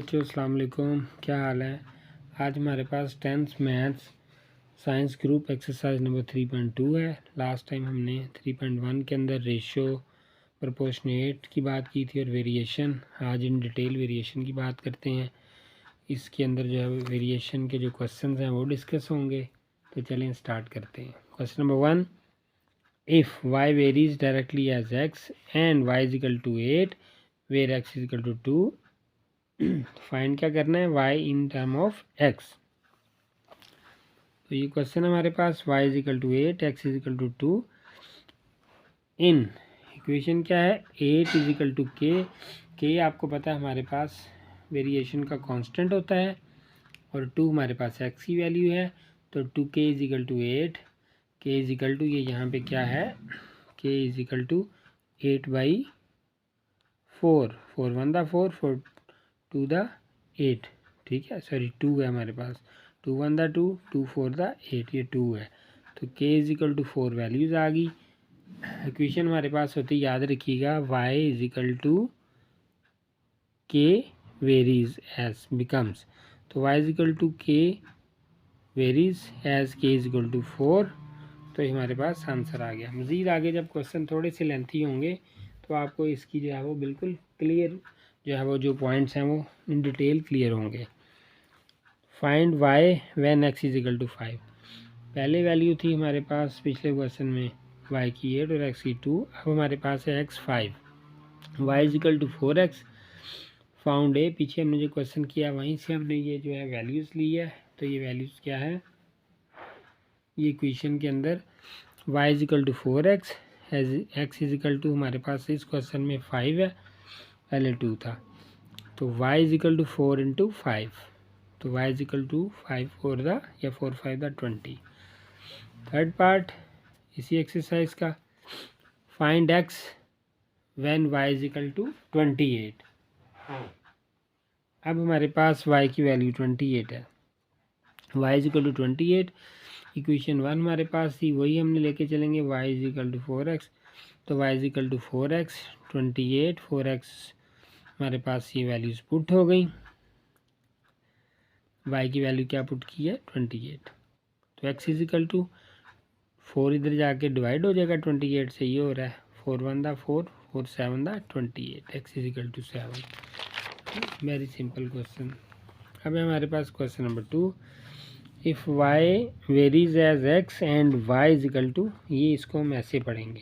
बच्चों, अस्सलाम वालेकुम। क्या हाल है? आज हमारे पास 10th maths science group exercise number 3.2 है। लास्ट टाइम हमने 3.1 के अंदर रेशो, प्रोपोर्शनेट की बात की थी और वेरिएशन। आज इन डिटेल वेरिएशन की बात करते हैं। इसके अंदर जो है वेरिएशन के जो क्वेश्चन हैं वो डिस्कस होंगे। तो चलें स्टार्ट करते हैं। Question number 1, if Y varies directly as x and Y is equal to 8 where X is equal to 2, find क्या करना है? y in term of x। तो ये क्वेश्चन हमारे पास y is equal to 8, x is equal to 2। In equation क्या है? 8 is equal to k आपको पता है हमारे पास वेरिएशन का कांस्टेंट होता है और 2 हमारे पास x की वैल्यू है। तो 2k is equal to 8, k is equal to ये यहाँ पे क्या है? k इज इक्वल टू 8/4, 4 1 दा 4, 4 2 दा 8, ठीक है। सॉरी 2 है हमारे पास, 2 1 दा 2, 2 4 दा 8, ये 2 है। तो k is equal to 4 values आ गई। इक्वेशन हमारे पास होती, याद रखिएगा, y is equal to k varies as becomes. तो y is equal to k varies as k is equal to 4। तो हमारे पास आंसर आ गया। मज़ीद आगे जब क्वेश्चन थोड़े से लेंथी होंगे तो आपको इसकी जो है वो बिल्कुल क्लियर जो है वो जो पॉइंट्स हैं वो इन डिटेल क्लियर होंगे। Find y when x is equal to 5। पहले वैल्यू थी हमारे पास पिछले क्वेश्चन में y की 8 और x की 2। अब हमारे पास है x 5, y is equal to 4x। Found a, पीछे हमने जो क्वेश्चन किया वहीं से हमने ये जो है वैल्यूज़ ली है। तो ये वैल्यूज़ क्या है? ये इक्वेशन के अंदर y is equal to 4x, x is equal to हमारे पास इस क्वेश्चन में 5 है, पहले 2 था। तो y is equal to 4 into 5। तो y इज इक्वल टू 5 4 दा या 4 5 दा 20। थर्ड पार्ट इसी एक्सरसाइज का, find x when y is equal to 28। अब हमारे पास y की वैल्यू 28 है, y is equal to 28। Equation 1 हमारे पास थी, वही हमने लेके चलेंगे, y is equal to 4x। तो y is equal to 4x 28, 4x हमारे पास ये वैल्यूज़ पुट हो गई। y की वैल्यू क्या पुट की है? 28। तो x इज इक्वल टू 4 इधर जाके डिवाइड हो जाएगा 28 से, ये हो रहा है 4 1 दा 4, 4 7 दा 28, x is equal to 7। Very simple question. अब हमारे पास question number 2, if y varies as x and y is equal to, ये इसको हम ऐसे पढ़ेंगे,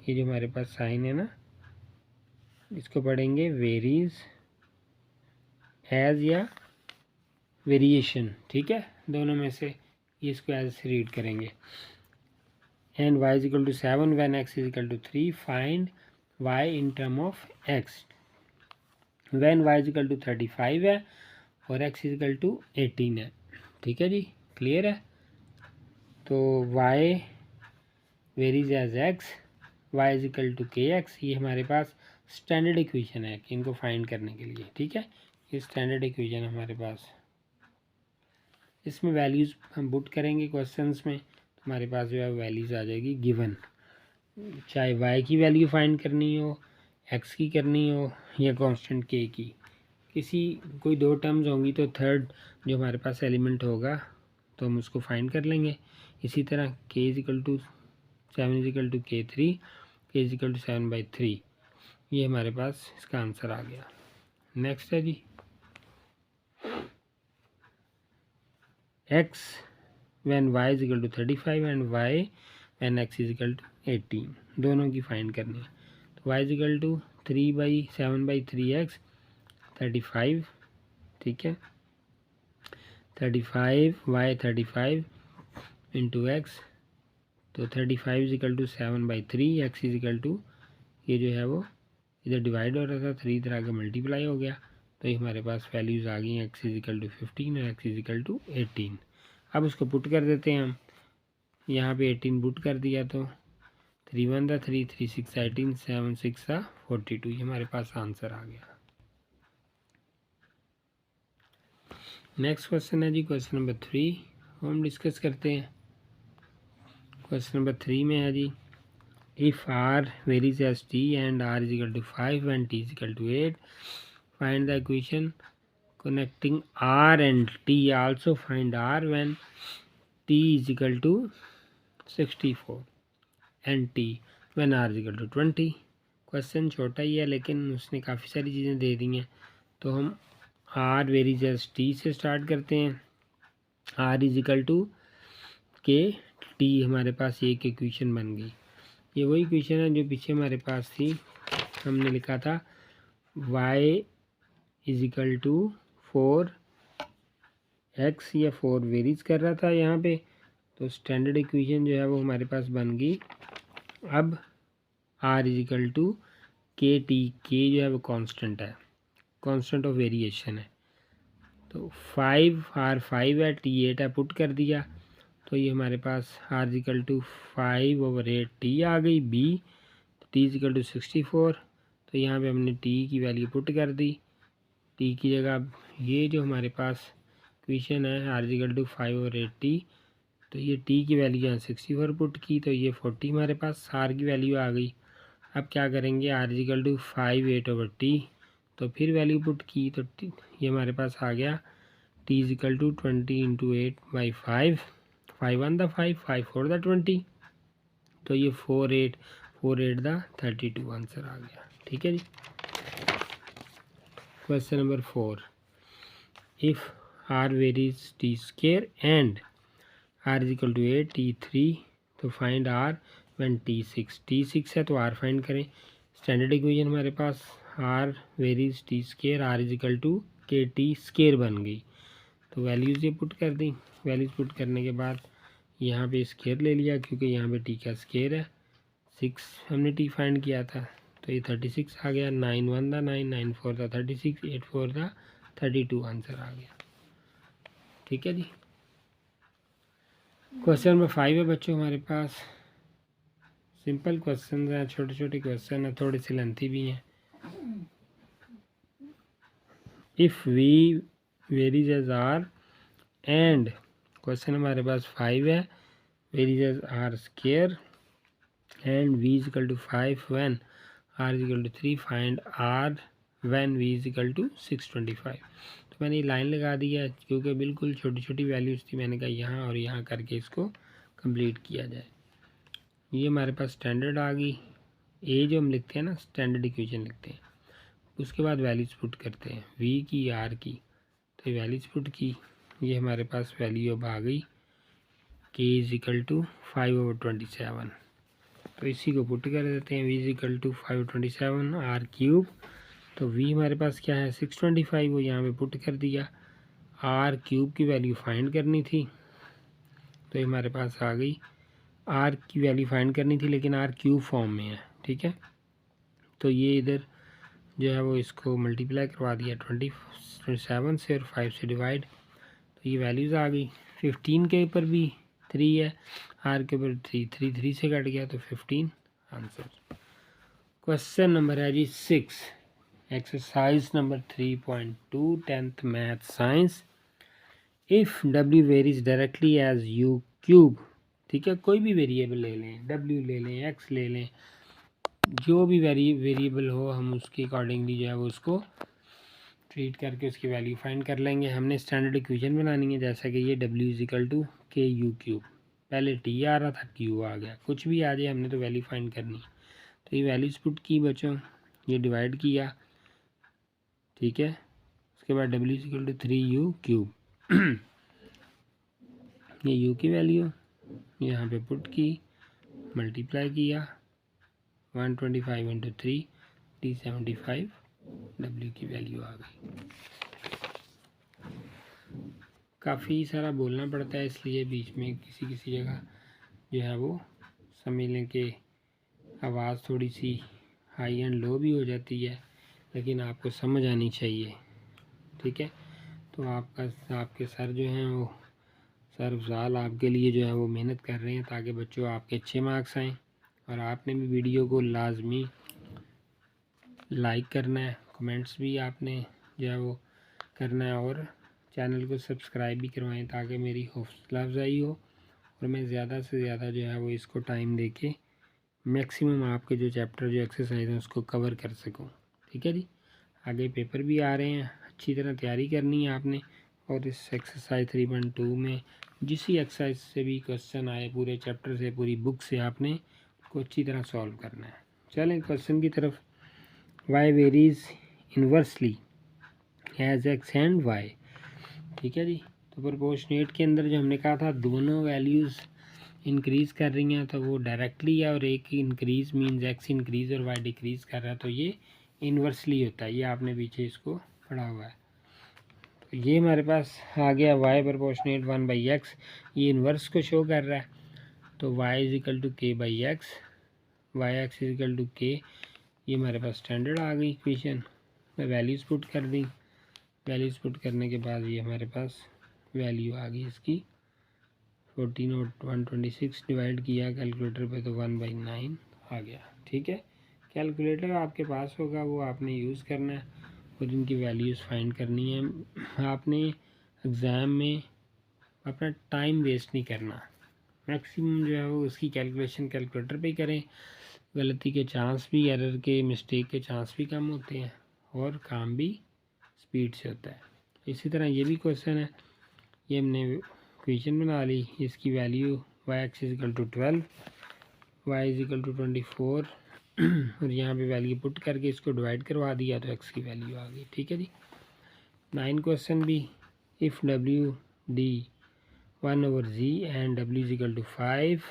ये जो हमारे पास साइन है ना, इसको पढ़ेंगे वेरीज एज या वेरिएशन, ठीक है, दोनों में से ये इसको एज से रीड करेंगे। And y is equal to 7 when x is equal to 3, find y in term of x when y is equal to 35 है और x इज इक्वल टू 18 है, ठीक है जी, क्लियर है। तो y varies as x, y is equal to kx, ये हमारे पास standard equation है कि इनको फाइंड करने के लिए, ठीक है। ये स्टैंडर्ड इक्वेशन है हमारे पास, इसमें वैल्यूज़ हम पुट करेंगे क्वेश्चंस में, तो हमारे पास जो है वैल्यूज़ आ जाएगी गिवन। चाहे y की वैल्यू फाइंड करनी हो, x की करनी हो या कांस्टेंट k की, किसी कोई दो टर्म्स होंगी तो थर्ड जो हमारे पास एलिमेंट होगा तो हम उसको फाइंड कर लेंगे। इसी तरह k is equal to 7 is equal to k3, k is equal to 7/3, ये हमारे पास इसका आंसर आ गया। नेक्स्ट है जी, x when y is equal to 35 and y when x is equal to 18, दोनों की फाइंड करनी है। तो y is equal to 3/7/3x 35, ठीक है, 35 y 35 इंटू x, तो 35 is equal to 7/3, x is equal to, ये जो है वो इधर डिवाइड हो रहा था, 3 इधर आगे मल्टीप्लाई हो गया, तो ये हमारे पास वैल्यूज़ आ गई, x इज इक्वल टू 15 और x इज इक्वल टू 18। अब उसको पुट कर देते हैं हम, यहाँ पे 18 पुट कर दिया तो 3 1 दा 3, 3 6 18, 7 6 दा 42, ये हमारे पास आंसर आ गया। नेक्स्ट क्वेश्चन है जी क्वेश्चन नंबर 3, हम डिस्कस करते हैं। क्वेश्चन नंबर 3 में है जी, if r varies as t and r is equal to 5 and t is equal to 8, find the equation connecting R and T. Also find R when T is equal to 64 and T when R is equal to 20. Question छोटा ही है लेकिन उसने काफ़ी सारी चीज़ें दे दी हैं। तो हम R वेरीज एज T से स्टार्ट करते हैं। R is equal to k T, हमारे पास ये एक इक्वेशन बन गई। ये वही इक्वेशन है जो पीछे हमारे पास थी, हमने लिखा था y is equal to 4x या 4 वेरीज कर रहा था यहाँ पे। तो स्टैंडर्ड इक्वेशन जो है वो हमारे पास बन गई। अब r is equal to k T, के जो है वो कांस्टेंट है, कांस्टेंट ऑफ वेरिएशन है। तो 5 है, टी 8 है, पुट कर दिया तो ये हमारे पास r इक्वल टू 5/8 टी आ गई। b टी इक्वल टू 64, तो यहाँ पे हमने t की वैल्यू पुट कर दी। t की जगह ये जो हमारे पास इक्वेशन है r इक्वल टू 5/8 टी, तो ये t की वैल्यू यहाँ 64 पुट की, तो ये 40 हमारे पास r की वैल्यू आ गई। अब क्या करेंगे, r इक्वल टू 5/8/t, तो फिर वैल्यू पुट की, तो ये हमारे पास आ गया t इक्वल टू 20 × 8/5, 5 1 द 5, 5 4 द 20, तो ये 4 8 द 32 आंसर आ गया। ठीक है जी। Question number 4, if r varies t square and r is equal to 8 t 3, तो find r when t 6, t 6 है तो r फाइंड करें। स्टैंडर्ड इक्वेशन हमारे पास r varies t square, r is equal to k t square बन गई। तो values ये पुट कर दी। वैल्यूज़ पुट करने के बाद यहाँ पे स्क्वायर ले लिया क्योंकि यहाँ पे टी का स्क्वायर है। 6 हमने टी फाइंड किया था तो ये 36 आ गया। 9 1 द 9, 9 4 द 36, 8 4 द 32 आंसर आ गया। ठीक है जी। क्वेश्चन नंबर 5 है बच्चों हमारे पास। सिंपल क्वेश्चन हैं, छोटे छोटे क्वेश्चन हैं, थोड़े से लेंथी भी हैं। If v varies as r and, question हमारे पास 5 है, varies as r square and v is equal to 5 when r is equal to 3, find r when v is equal to 625। तो मैंने ये लाइन लगा दी है क्योंकि बिल्कुल छोटी छोटी वैल्यूज़ थी, मैंने कहा यहाँ और यहाँ करके इसको कंप्लीट किया जाए। ये हमारे पास स्टैंडर्ड आ गई। ए जो हम लिखते हैं ना, स्टैंडर्ड इक्वेशन लिखते हैं, उसके बाद वैल्यूज पुट करते हैं v की r की, तो ये वैल्यूज पुट की, ये हमारे पास वैल्यू अब आ गई k इज इक्वल टू 5/27। तो इसी को पुट कर देते हैं, v is equal to 5/27 r cube. तो v हमारे पास क्या है 625, वो यहाँ पे पुट कर दिया। r क्यूब की वैल्यू फाइंड करनी थी, तो ये हमारे पास आ गई। r की वैल्यू फाइंड करनी थी लेकिन r क्यूब फॉर्म में है। ठीक है, तो ये इधर जो है वो इसको मल्टीप्लाई करवा दिया 27 से और 5 से डिवाइड, तो ये वैल्यूज़ आ गई। 15 के ऊपर भी 3 है, r के ऊपर 3 से कट गया तो 15 आंसर। क्वेश्चन नंबर है जी 6, exercise number 3.2 10th math science. If w varies directly as u cube, ठीक है, कोई भी वेरिएबल ले लें, w ले लें, x ले लें, जो भी वेरिएबल हो हम उसके अकॉर्डिंगली जो है वो उसको ट्रीट करके उसकी वैल्यू फाइंड कर लेंगे। हमने स्टैंडर्ड इक्वेशन बनानी है, जैसा कि ये w इज इक्वल टू के यू क्यूब, पहले t आ रहा था q आ गया, कुछ भी आ जाए हमने तो वैल्यू फाइंड करनी। तो ये वैल्यूज पुट की बच्चों, ये डिवाइड किया, ठीक है, उसके बाद w is equal to 3u cube, ये u की वैल्यू यहाँ पे पुट की, मल्टीप्लाई किया, 125 × 3 375 w की वैल्यू आ गई। काफ़ी सारा बोलना पड़ता है इसलिए बीच में किसी किसी जगह जो है वो समझ लें कि आवाज़ थोड़ी सी हाई एंड लो भी हो जाती है, लेकिन आपको समझ आनी चाहिए। ठीक है, तो आपके सर जो हैं वो सर अफजाल आपके लिए जो है वो मेहनत कर रहे हैं ताकि बच्चों आपके अच्छे मार्क्स आएँ। और आपने भी वीडियो को लाजमी लाइक करना है, कमेंट्स भी आपने जो है वो करना है और चैनल को सब्सक्राइब भी करवाएं ताकि मेरी हौसला अफजाई हो और मैं ज़्यादा से ज़्यादा जो है वो इसको टाइम देके मैक्सिमम आपके जो चैप्टर जो एक्सरसाइज हैं उसको कवर कर सकूं। ठीक है जी, आगे पेपर भी आ रहे हैं, अच्छी तरह तैयारी करनी है आपने। और इस एक्सरसाइज 3.2 में जिस एक्सरसाइज से भी क्वेश्चन आए पूरे चैप्टर से, पूरी बुक से, आपने उसको अच्छी तरह सॉल्व करना है। चलें क्वेश्चन की तरफ। Y varies inversely as x and y. ठीक है जी। तो प्रोपोर्शनेट के अंदर जो हमने कहा था दोनों वैल्यूज़ इंक्रीज़ कर रही हैं तो वो डायरेक्टली है, और एक इंक्रीज़ मीन्स एक्स इंक्रीज़ और वाई डिक्रीज़ कर रहा है, तो ये इन्वर्सली होता है। ये आपने पीछे इसको पढ़ा हुआ है। तो ये हमारे पास आ गया वाई प्रोपोर्शनेट 1/x, ये इन्वर्स को शो कर रहा है। तो y is equal to k by x, y x is equal to k, ये हमारे पास स्टैंडर्ड आ गई इक्वेशन। मैं वैल्यूज़ पुट कर दी, वैल्यूज़ पुट करने के बाद ये हमारे पास वैल्यू आ गई इसकी 14 और 126 डिवाइड किया कैलकुलेटर पे तो 1/9 आ गया। ठीक है, कैलकुलेटर आपके पास होगा, वो आपने यूज़ करना है और इनकी वैल्यूज़ फाइंड करनी है। आपने एग्ज़ाम में अपना टाइम वेस्ट नहीं करना, मैक्सिमम जो है वो उसकी कैलकुलेशन कैलकुलेटर पे ही करें। गलती के चांस भी, एरर के, मिस्टेक के चांस भी कम होते हैं और काम भी स्पीड से होता है। इसी तरह ये भी क्वेश्चन है, ये हमने इक्वेशन बना ली, इसकी value y x is equal to 12, y is equal to 24 और यहाँ पे वैल्यू पुट करके इसको डिवाइड करवा दिया तो एक्स की वैल्यू आ गई। ठीक है जी। 9 क्वेश्चन भी, इफ़ डब्ल्यू डी 1/z एंड डब्ल्यू is equal to 5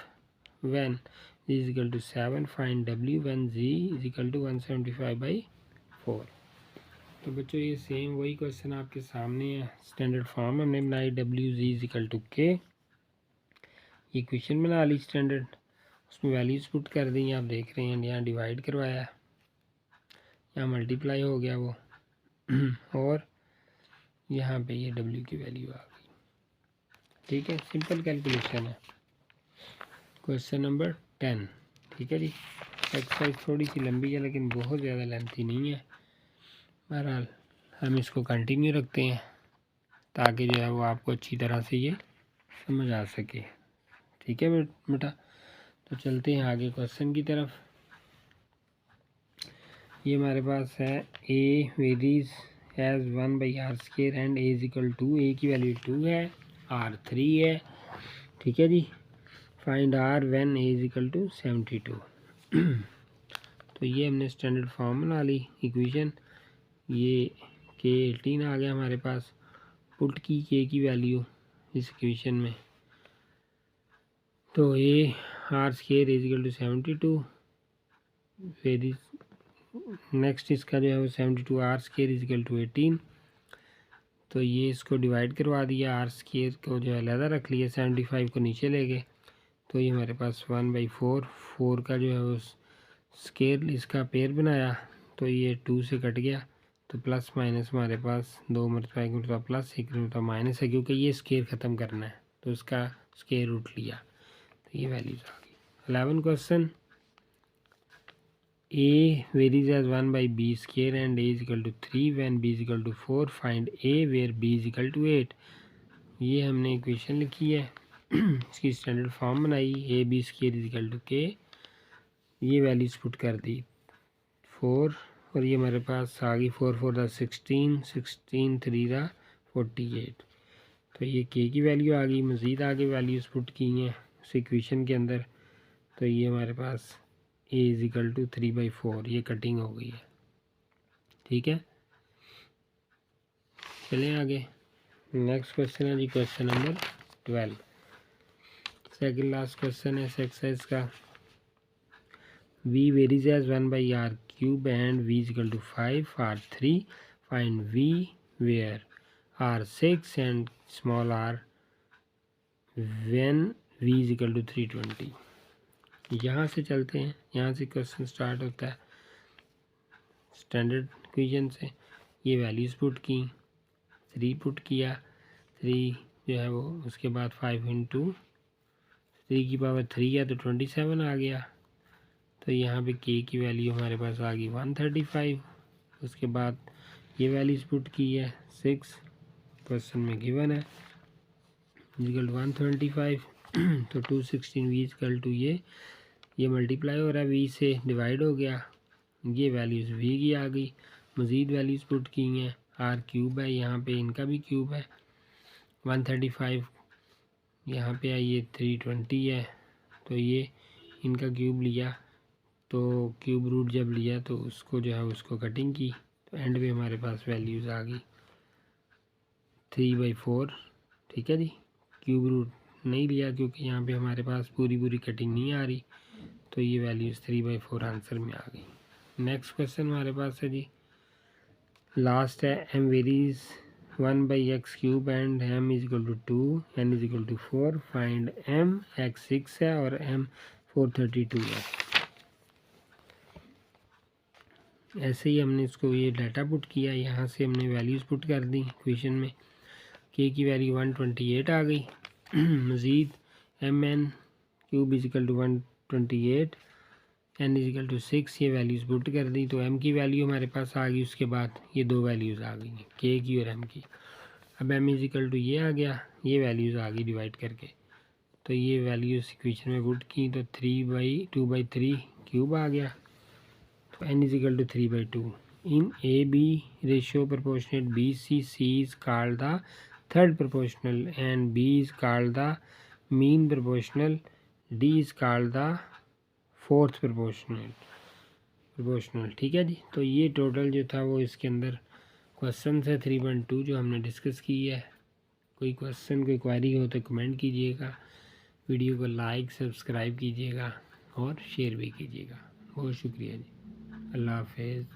when z is equal to 7 find डब्ल्यू when z is equal to 175/4। तो बच्चों ये सेम वही क्वेश्चन आपके सामने है, स्टैंडर्ड फॉर्म हमने बनाई, डब्ल्यू z is equal to k, ये क्वेश्चन बना ली स्टैंडर्ड, उसमें वैल्यूज़ पुट कर दी। आप देख रहे हैं यहाँ डिवाइड करवाया, यहाँ मल्टीप्लाई हो गया वो और यहाँ पे ये डब्ल्यू की वैल्यू आ गई। ठीक है, सिंपल कैलकुलेशन है। Question number 10। ठीक है जी। एक्सरसाइज थोड़ी सी लंबी है लेकिन बहुत ज़्यादा लेंथी नहीं है। बहरहाल हम इसको कंटिन्यू रखते हैं ताकि जो है वो आपको अच्छी तरह से ये समझ आ सके। ठीक है बेटा, तो चलते हैं आगे क्वेश्चन की तरफ। ये हमारे पास है a varies as 1/r² and a is equal to, a की वैल्यू 2 है, r 3 है। ठीक है जी। Find r when a is equal to 72। तो ये हमने स्टैंडर्ड फॉर्म बना ली इक्वेशन, ये के 18 आ गया हमारे पास, पुट की के की वैल्यू इस इक्वेशन में, तो ए r² इज इक्वल टू 72, फिर नेक्स्ट इसका जो है वो 72 r² इज इक्वल टू 18। तो ये इसको डिवाइड करवा दिया, r² को जो है अलग रख लिया, 75 को नीचे ले गए, तो ये हमारे पास 1/4, 4 का जो है वो स्केयर इसका पेयर बनाया तो ये 2 से कट गया, तो प्लस माइनस हमारे पास 2 मल्टीप्लाई का प्लस, 1 का माइनस है, क्योंकि ये स्केयर ख़त्म करना है तो उसका स्केयर रूट लिया, तो ये वैल्यूज आ गई। 11 question, a varies as 1/b² and a is equal to 3 when b is equal to 4 find a where b is equal to 8। ये हमने इक्वेशन लिखी है इसकी स्टैंडर्ड फॉर्म बनाई, ab² is equal to k, ये values put कर दी 4 और ये हमारे पास आ गई 4 4 दा 16, 16 3 दा 48, तो ये के की वैल्यू आ गई। मज़ीद आगे वैल्यूज़ पुट की हैं उस इक्वेशन के अंदर, तो ये हमारे पास a इज इक्वल टू 3/4, ये कटिंग हो गई है। ठीक है, चलें आगे। नेक्स्ट क्वेश्चन है जी question number 12, second last question है इस एक्सरसाइज का। v varies as 1/r³ and v is equal to 5 r3 find v where r6 and small r when v is equal to 320। यहाँ से चलते हैं, यहाँ से क्वेश्चन स्टार्ट होता है स्टैंडर्ड इक्वेशन से। ये वैल्यूज़ पुट की, 3 पुट किया, 3 जो है वो उसके बाद 5 इंटू 3 की पावर 3 है तो 27 आ गया, तो यहाँ पे के की वैल्यू हमारे पास आ गई 135। उसके बाद ये वैल्यूज़ पुट की है 6, क्वेश्चन में गिवन है इक्वल टू 125 तो 216 v इक्वल टू ये मल्टीप्लाई हो रहा है, v से डिवाइड हो गया, ये वैल्यूज़ v की आ गई। मज़ीद वैल्यूज़ पुट की हैं, आर क्यूब है, यहाँ पे इनका भी क्यूब है 135, यहाँ पे ये 320 है, तो ये इनका क्यूब लिया, तो क्यूब रूट जब लिया तो उसको जो है उसको कटिंग की, तो एंड पे हमारे पास वैल्यूज़ आ गई 3/4। ठीक है जी, क्यूब रूट नहीं लिया क्योंकि यहाँ पे हमारे पास पूरी कटिंग नहीं आ रही, तो ये वैल्यूज़ 3/4 आंसर में आ गई। नेक्स्ट क्वेश्चन हमारे पास है जी, लास्ट है m varies 1/x³ and m = 2, n = 4, find m, x 6 है और m 432 है। ऐसे ही हमने इसको ये डाटा पुट किया, यहाँ से हमने वैल्यूज़ पुट कर दी क्वेश्चन में, k की वैल्यू 128 आ गई। मज़ीद mn³ = 128, n = 6, ये वैल्यूज़ पुट कर दी, तो m की वैल्यू हमारे पास आ गई। उसके बाद ये दो वैल्यूज़ आ गई k की और m की। अब m = ये आ गया, ये वैल्यूज़ आ गई डिवाइड करके, तो ये वैल्यूज़ इक्वेशन में पुट की, तो 3/2/3 क्यूब आ गया, तो n = 3/2। In AB ratio proportionate BC, C is called the third proportional and B is called the mean proportional, D is called the fourth proportional. ठीक है जी, तो ये टोटल जो था वो इसके अंदर क्वेश्चन है 3.2 जो हमने डिस्कस की है। कोई क्वेश्चन कोई क्वेरी हो तो कमेंट कीजिएगा, वीडियो को लाइक सब्सक्राइब कीजिएगा और शेयर भी कीजिएगा। बहुत शुक्रिया जी, अल्लाह हाफिज़।